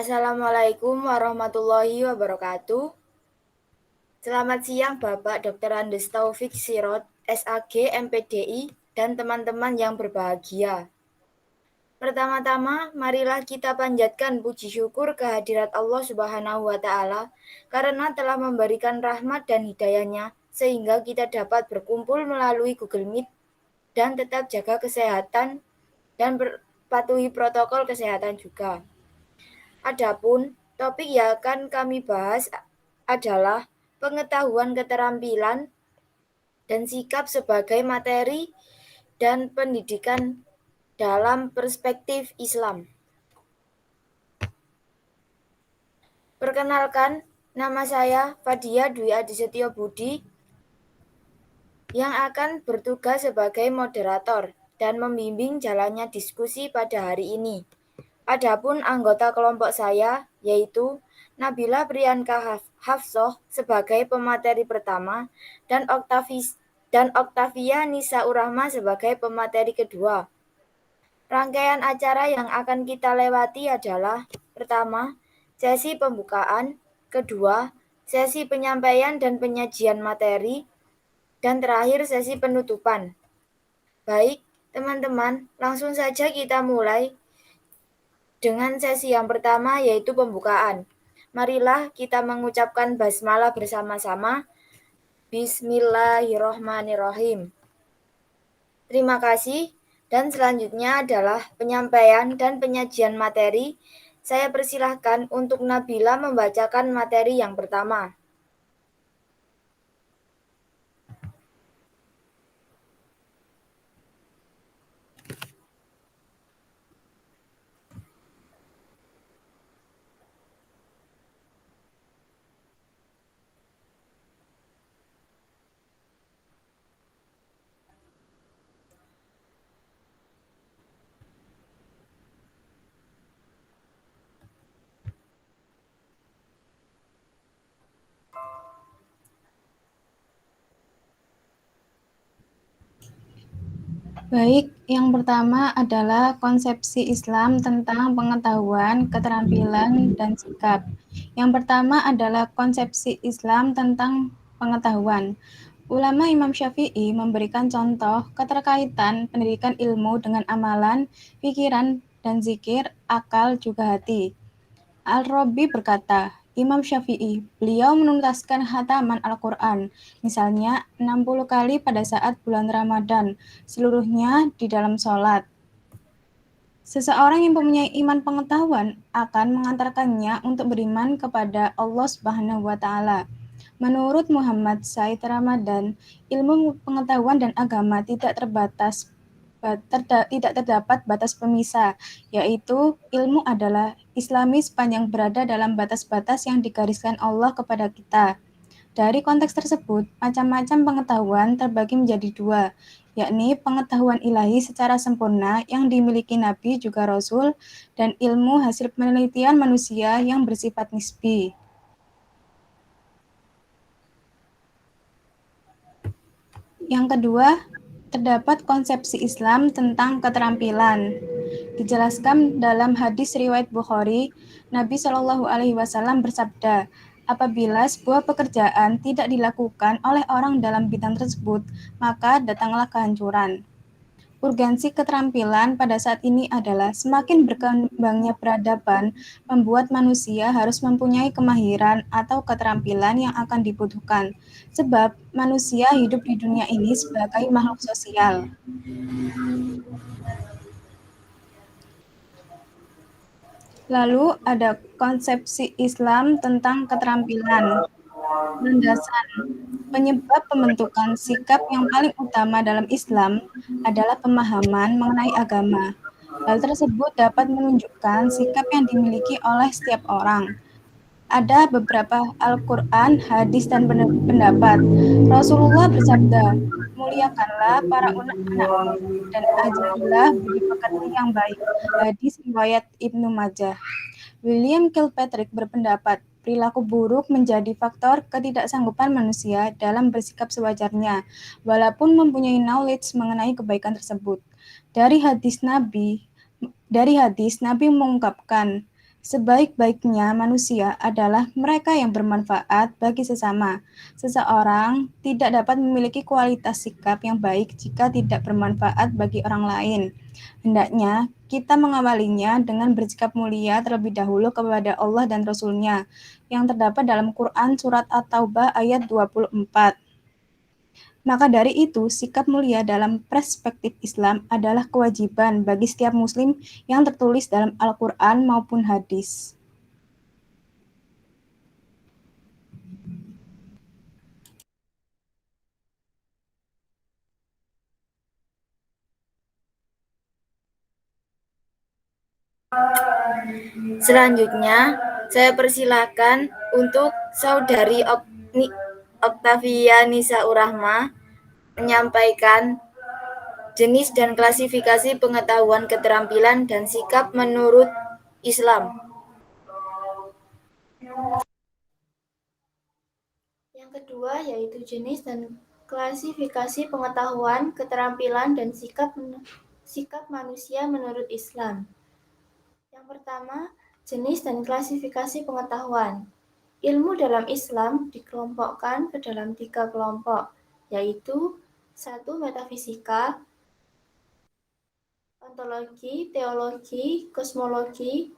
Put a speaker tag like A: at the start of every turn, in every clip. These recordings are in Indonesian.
A: Assalamualaikum warahmatullahi wabarakatuh. Selamat siang Bapak Dr. Andes Taufik Sirot, SAG, MPDI, dan teman-teman yang berbahagia. Pertama-tama, marilah kita panjatkan puji syukur kehadirat Allah Subhanahu wa Ta'ala karena telah memberikan rahmat dan hidayahnya sehingga kita dapat berkumpul melalui Google Meet dan tetap jaga kesehatan dan patuhi protokol kesehatan juga. Adapun topik yang akan kami bahas adalah pengetahuan keterampilan dan sikap sebagai materi dan pendidikan dalam perspektif Islam. Perkenalkan, nama saya Fadia Dwi Adisetyo Budi yang akan bertugas sebagai moderator dan membimbing jalannya diskusi pada hari ini. Adapun anggota kelompok saya yaitu Nabila Priyanka Hafsoh sebagai pemateri pertama dan Oktavia Nisa Urahma sebagai pemateri kedua. Rangkaian acara yang akan kita lewati adalah pertama, sesi pembukaan, kedua, sesi penyampaian dan penyajian materi, dan terakhir sesi penutupan. Baik, teman-teman, langsung saja kita mulai dengan sesi yang pertama yaitu pembukaan. Marilah kita mengucapkan basmalah bersama-sama. Bismillahirrohmanirrohim. Terima kasih. Dan selanjutnya adalah penyampaian dan penyajian materi. Saya persilahkan untuk Nabila membacakan materi yang pertama.
B: Baik, yang pertama adalah konsepsi Islam tentang pengetahuan, keterampilan, dan sikap. Yang pertama adalah konsepsi Islam tentang pengetahuan. Ulama Imam Syafi'i memberikan contoh keterkaitan pendidikan ilmu dengan amalan, pikiran, dan zikir, akal, juga hati. Al-Rabi berkata, Imam Syafi'i, beliau menuntaskan khataman Al-Quran, misalnya 60 kali pada saat bulan Ramadan, seluruhnya di dalam sholat. Seseorang yang mempunyai iman pengetahuan akan mengantarkannya untuk beriman kepada Allah Subhanahu wa Ta'ala. Menurut Muhammad Said Ramadan, ilmu pengetahuan dan agama tidak terdapat batas pemisah, yaitu ilmu adalah Islami sepanjang berada dalam batas-batas yang digariskan Allah kepada kita. Dari konteks tersebut, macam-macam pengetahuan terbagi menjadi dua, yakni pengetahuan ilahi secara sempurna yang dimiliki Nabi juga Rasul, dan ilmu hasil penelitian manusia yang bersifat nisbi. Yang kedua, terdapat konsepsi Islam tentang keterampilan. Dijelaskan dalam hadis riwayat Bukhari, Nabi Shallallahu Alaihi Wasallam bersabda, apabila sebuah pekerjaan tidak dilakukan oleh orang dalam bidang tersebut, maka datanglah kehancuran. Urgensi keterampilan pada saat ini adalah semakin berkembangnya peradaban, membuat manusia harus mempunyai kemahiran atau keterampilan yang akan dibutuhkan, sebab manusia hidup di dunia ini sebagai makhluk sosial. Lalu ada konsepsi Islam tentang keterampilan. Landasan penyebab pembentukan sikap yang paling utama dalam Islam adalah pemahaman mengenai agama. Hal tersebut dapat menunjukkan sikap yang dimiliki oleh setiap orang. Ada beberapa Al-Quran, hadis, dan pendapat. Rasulullah bersabda, muliakanlah para anakmu dan ajarilah budi pekerti yang baik. Hadis riwayat Ibnu Majah. William Kilpatrick berpendapat, perilaku buruk menjadi faktor ketidaksanggupan manusia dalam bersikap sewajarnya, walaupun mempunyai knowledge mengenai kebaikan tersebut. Dari hadis Nabi mengungkapkan, Sebaik-baiknya manusia adalah mereka yang bermanfaat bagi sesama. Seseorang tidak dapat memiliki kualitas sikap yang baik jika tidak bermanfaat bagi orang lain. Hendaknya kita mengawalinya dengan bersikap mulia terlebih dahulu kepada Allah dan Rasul-Nya, yang terdapat dalam Quran Surat At-Taubah ayat 24. Maka dari itu, sikap mulia dalam perspektif Islam adalah kewajiban bagi setiap muslim yang tertulis dalam Al-Quran maupun hadis.
A: Selanjutnya, saya persilakan untuk Saudari Oktavia Nisaur Rahma menyampaikan jenis dan klasifikasi pengetahuan, keterampilan, dan sikap menurut Islam. Yang kedua yaitu jenis dan klasifikasi pengetahuan, keterampilan, dan sikap manusia menurut Islam. Yang pertama, jenis dan klasifikasi pengetahuan. Ilmu dalam Islam dikelompokkan ke dalam 3 kelompok, yaitu 1. Metafisika, ontologi, teologi, kosmologi,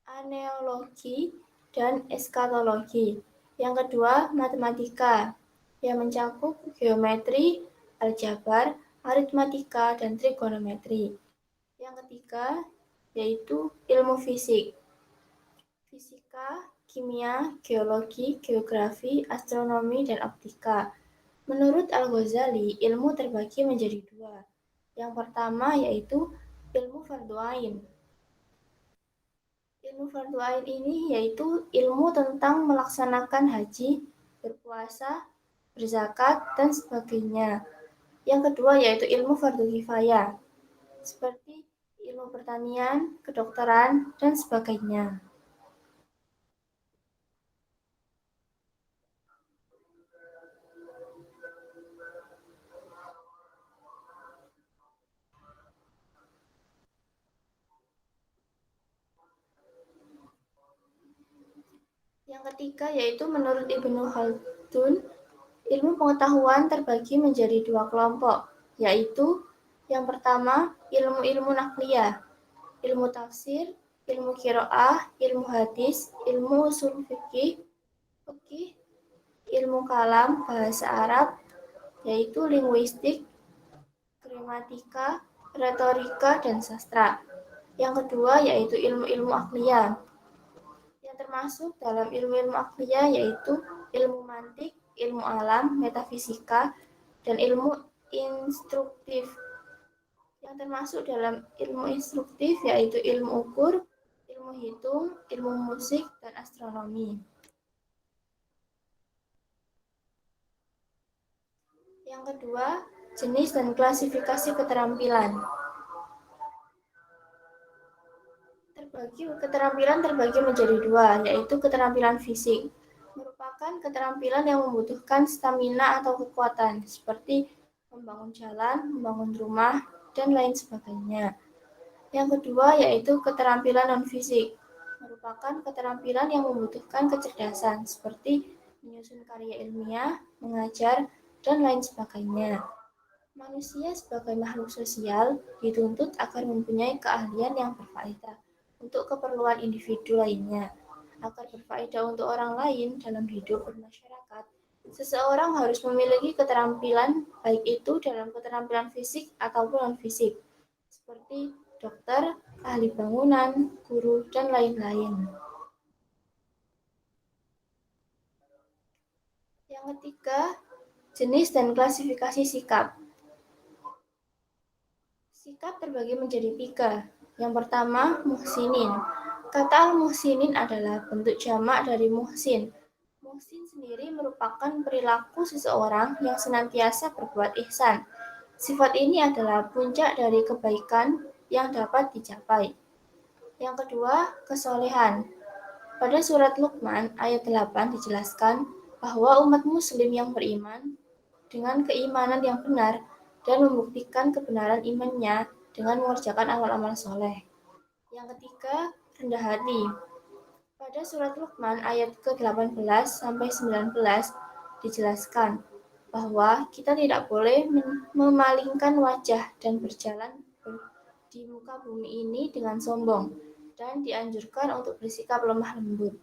A: aneologi, dan eskatologi. Yang kedua, matematika, yang mencakup geometri, aljabar, aritmatika, dan trigonometri. Yang ketiga, yaitu ilmu fisik. Fisika, kimia, geologi, geografi, astronomi, dan optika. Menurut Al-Ghazali, ilmu terbagi menjadi 2. Yang pertama yaitu ilmu fardhu ain. Ilmu fardhu ain ini yaitu ilmu tentang melaksanakan haji, berpuasa, berzakat, dan sebagainya. Yang kedua yaitu ilmu fardhu kifayah, seperti ilmu pertanian, kedokteran, dan sebagainya. Yang ketiga yaitu menurut Ibnu Khaldun, ilmu pengetahuan terbagi menjadi 2 kelompok, yaitu yang pertama ilmu-ilmu nakliyah, ilmu tafsir, ilmu qiraah, ilmu hadis, ilmu usul fikih, ilmu kalam, bahasa Arab, yaitu linguistik, gramatika, retorika, dan sastra. Yang kedua yaitu ilmu-ilmu akliyah. Yang termasuk dalam ilmu-ilmu akliyah yaitu ilmu mantik, ilmu alam, metafisika, dan ilmu instruktif. Yang termasuk dalam ilmu instruktif yaitu ilmu ukur, ilmu hitung, ilmu musik, dan astronomi. Yang kedua, jenis dan klasifikasi keterampilan. Keterampilan terbagi menjadi 2, yaitu keterampilan fisik. Merupakan keterampilan yang membutuhkan stamina atau kekuatan, seperti membangun jalan, membangun rumah, dan lain sebagainya. Yang kedua yaitu keterampilan non-fisik. Merupakan keterampilan yang membutuhkan kecerdasan, seperti menyusun karya ilmiah, mengajar, dan lain sebagainya. Manusia sebagai makhluk sosial dituntut agar mempunyai keahlian yang berfaedah untuk keperluan individu lainnya. Agar berfaedah untuk orang lain dalam hidup bermasyarakat, seseorang harus memiliki keterampilan, baik itu dalam keterampilan fisik ataupun non-fisik, seperti dokter, ahli bangunan, guru, dan lain-lain. Yang ketiga, jenis dan klasifikasi sikap. Sikap terbagi menjadi 3. Yang pertama, muhsinin. Kata al-muhsinin adalah bentuk jamak dari muhsin. Muhsin sendiri merupakan perilaku seseorang yang senantiasa berbuat ihsan. Sifat ini adalah puncak dari kebaikan yang dapat dicapai. Yang kedua, kesolehan. Pada surat Luqman ayat 8 dijelaskan bahwa umat muslim yang beriman dengan keimanan yang benar dan membuktikan kebenaran imannya dengan mengerjakan amal-amal soleh. Yang ketiga, rendah hati. Pada surat Luqman ayat ke-18 sampai 19 dijelaskan bahwa kita tidak boleh memalingkan wajah dan berjalan di muka bumi ini dengan sombong dan dianjurkan untuk bersikap lemah lembut.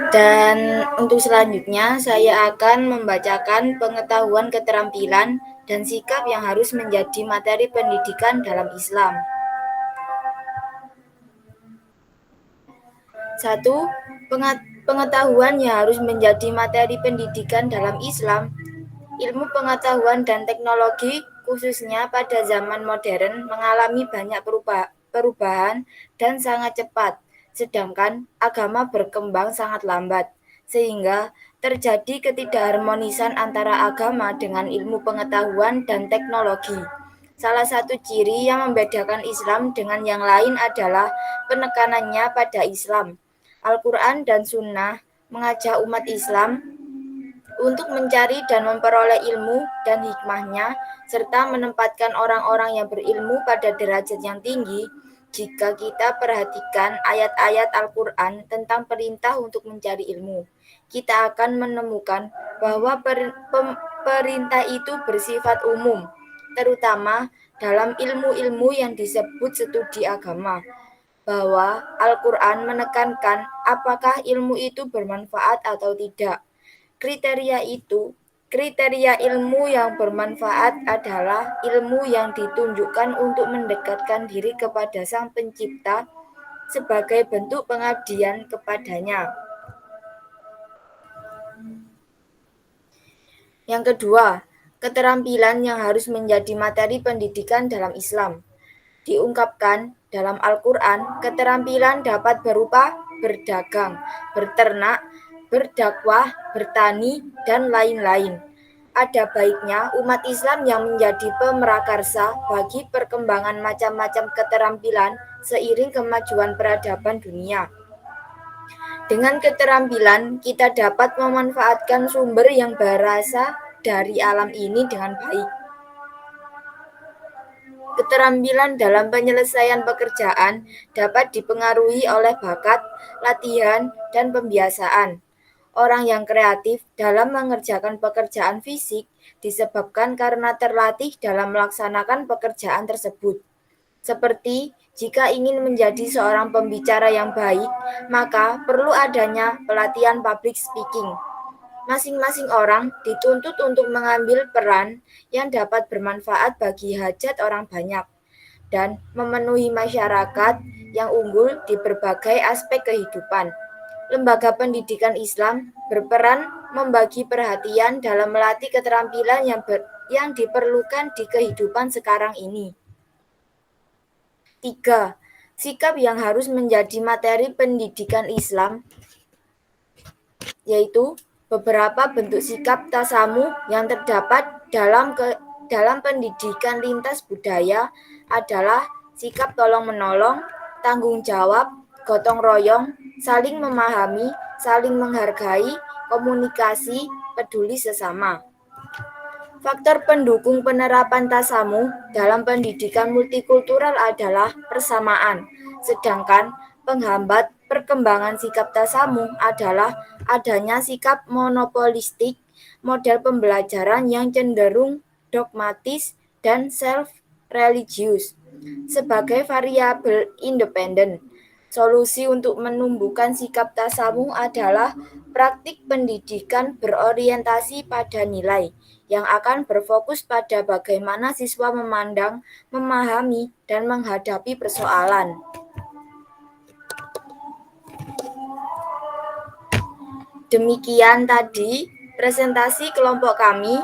A: Dan untuk selanjutnya saya akan membacakan pengetahuan, keterampilan, dan sikap yang harus menjadi materi pendidikan dalam Islam. 1. Pengetahuan yang harus menjadi materi pendidikan dalam Islam. Ilmu pengetahuan dan teknologi khususnya pada zaman modern mengalami banyak perubahan dan sangat cepat, sedangkan agama berkembang sangat lambat, sehingga terjadi ketidakharmonisan antara agama dengan ilmu pengetahuan dan teknologi. Salah satu ciri yang membedakan Islam dengan yang lain adalah penekanannya pada Islam. Al-Quran dan Sunnah mengajak umat Islam untuk mencari dan memperoleh ilmu dan hikmahnya, serta menempatkan orang-orang yang berilmu pada derajat yang tinggi. Jika kita perhatikan ayat-ayat Al-Quran tentang perintah untuk mencari ilmu, kita akan menemukan bahwa perintah itu bersifat umum, terutama dalam ilmu-ilmu yang disebut studi agama, bahwa Al-Quran menekankan apakah ilmu itu bermanfaat atau tidak. Kriteria ilmu yang bermanfaat adalah ilmu yang ditunjukkan untuk mendekatkan diri kepada Sang Pencipta sebagai bentuk pengabdian kepadanya. Yang kedua, keterampilan yang harus menjadi materi pendidikan dalam Islam. Diungkapkan dalam Al-Quran, keterampilan dapat berupa berdagang, berternak, berdakwah, bertani, dan lain-lain. Ada baiknya umat Islam yang menjadi pemrakarsa bagi perkembangan macam-macam keterampilan seiring kemajuan peradaban dunia. Dengan keterampilan, kita dapat memanfaatkan sumber yang berasal dari alam ini dengan baik. Keterampilan dalam penyelesaian pekerjaan dapat dipengaruhi oleh bakat, latihan, dan pembiasaan. Orang yang kreatif dalam mengerjakan pekerjaan fisik disebabkan karena terlatih dalam melaksanakan pekerjaan tersebut. Seperti jika ingin menjadi seorang pembicara yang baik, maka perlu adanya pelatihan public speaking. Masing-masing orang dituntut untuk mengambil peran yang dapat bermanfaat bagi hajat orang banyak dan memenuhi masyarakat yang unggul di berbagai aspek kehidupan. Lembaga pendidikan Islam berperan membagi perhatian dalam melatih keterampilan yang diperlukan di kehidupan sekarang ini. 3. Sikap yang harus menjadi materi pendidikan Islam, yaitu beberapa bentuk sikap tasamu yang terdapat dalam pendidikan lintas budaya adalah sikap tolong-menolong, tanggung jawab, gotong royong, saling memahami, saling menghargai, komunikasi, peduli sesama. Faktor pendukung penerapan tasamu dalam pendidikan multikultural adalah persamaan, sedangkan penghambat perkembangan sikap tasamu adalah adanya sikap monopolistik, model pembelajaran yang cenderung dogmatis dan self-religius. Sebagai variabel independen, solusi untuk menumbuhkan sikap tasamu adalah praktik pendidikan berorientasi pada nilai, yang akan berfokus pada bagaimana siswa memandang, memahami, dan menghadapi persoalan. Demikian tadi presentasi kelompok kami.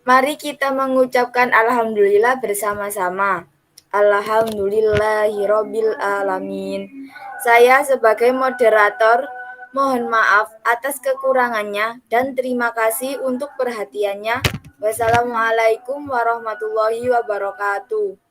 A: Mari kita mengucapkan alhamdulillah bersama-sama. Alhamdulillahirabbil alamin. Saya sebagai moderator mohon maaf atas kekurangannya dan terima kasih untuk perhatiannya. Wassalamualaikum warahmatullahi wabarakatuh.